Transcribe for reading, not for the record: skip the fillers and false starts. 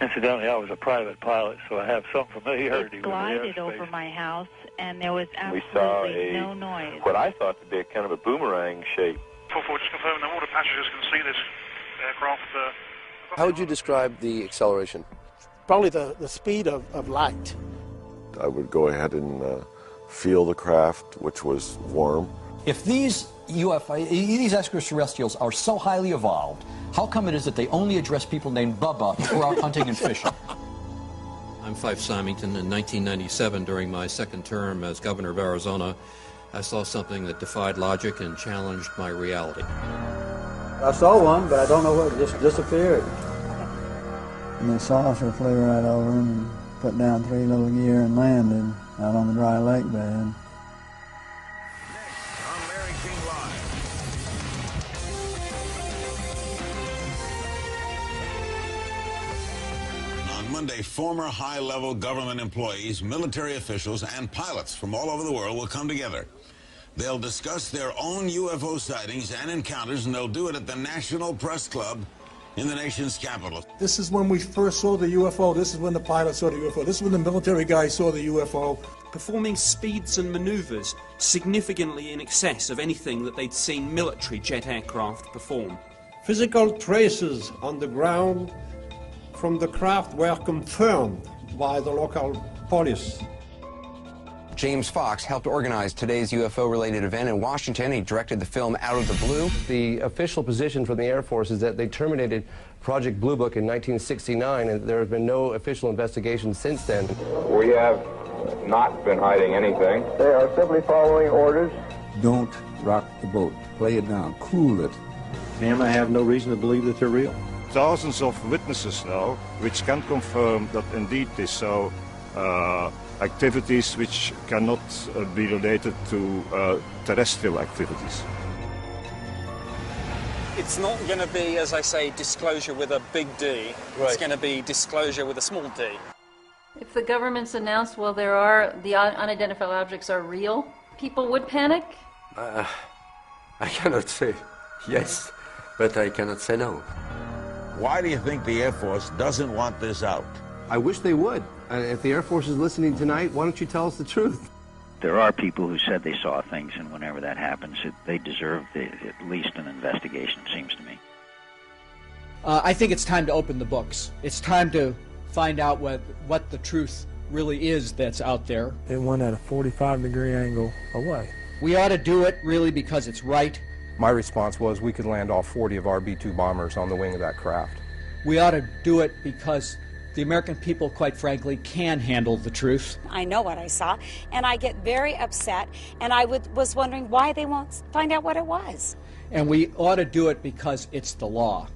Incidentally, I was a private pilot, so I have some familiarity it with the glided airspace. over my house, and there was We saw absolutely no noise. what I thought to be a kind of a boomerang shape. 44, just confirming that all the passengers can see this aircraft. How would you describe the acceleration? Probably the speed of light. I would go ahead and feel the craft, which was warm. If these extraterrestrials are so highly evolved, how come it is that they only address people named Bubba who are out hunting and fishing? I'm Fife Symington. In 1997, during my second term as governor of Arizona, I saw something that defied logic and challenged my reality. I saw one, but I don't know where it just disappeared. And the saucer flew right over him and put down 3 little gear and landed out on the dry lake bed. Monday, former high-level government employees, military officials, and pilots from all over the world will come together. They'll discuss their own UFO sightings and encounters, and they'll do it at the National Press Club in the nation's capital. This is when we first saw the UFO. This is when the pilot saw the UFO. This is when the military guy saw the UFO. Performing speeds and maneuvers significantly in excess of anything that they'd seen military jet aircraft perform. Physical traces on the ground from the craft were confirmed by the local police. James Fox helped organize today's UFO-related event in Washington. He directed the film Out of the Blue. The official position from the Air Force is that they terminated Project Blue Book in 1969, and there have been no official investigations since then. We have not been hiding anything. They are simply following orders. Don't rock the boat. Play it down. Cool it. Ma'am, I have no reason to believe that they're real. Thousands of witnesses now which can confirm that indeed they saw activities which cannot be related to terrestrial activities. It's not going to be, as I say, disclosure with a big D. Right. It's going to be disclosure with a small d. If the government's announced, well, the unidentified objects are real, people would panic? I cannot say yes, but I cannot say no. Why do you think the Air Force doesn't want this out? I wish they would. If the Air Force is listening tonight, why don't you tell us the truth? There are people who said they saw things, and whenever that happens, they deserve at least an investigation, it seems to me. I think it's time to open the books. It's time to find out what the truth really is that's out there. It went at a 45-degree angle away. We ought to do it really because it's right. My response was we could land all 40 of our B-2 bombers on the wing of that craft. We ought to do it because the American people, quite frankly, can handle the truth. I know what I saw, and I get very upset, and I was wondering why they won't find out what it was. And we ought to do it because it's the law.